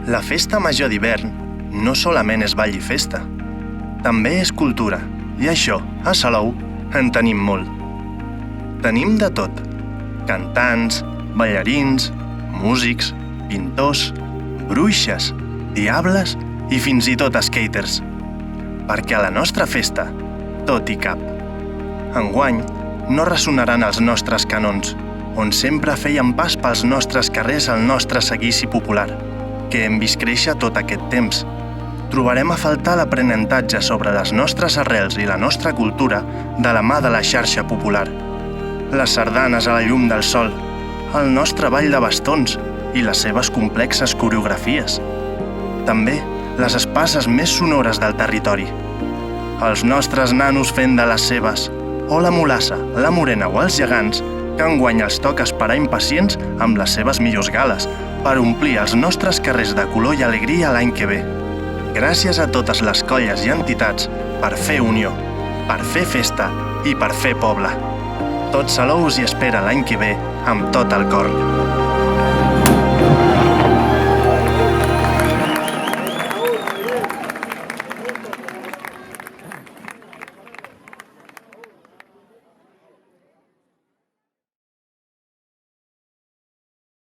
La festa major d'hivern no solament és ball i festa, també és cultura, i això, a Salou, en tenim molt. Tenim de tot: cantants, ballarins, músics, pintors, bruixes, diables i fins i tot skaters. Perquè a la nostra festa tot hi cap. Enguany no ressonaran els nostres canons, on sempre feien pas pels nostres carrers el nostre seguici popular, que hem vist créixer tot aquest temps. Trobarem a faltar l'aprenentatge sobre les nostres arrels i la nostra cultura de la mà de la xarxa popular. Les sardanes a la llum del sol, el nostre ball de bastons i les seves complexes coreografies. També les espases més sonores del territori. Els nostres nanos fent de les seves, o la mulassa, la morena o els gegants, que enguany els toca esperar impacients amb les seves millors gales per omplir els nostres carrers de color i alegria l'any que ve. Gràcies a totes les colles i entitats per fer unió, per fer festa i per fer poble. Tot Salou us hi espera l'any que ve amb tot el cor.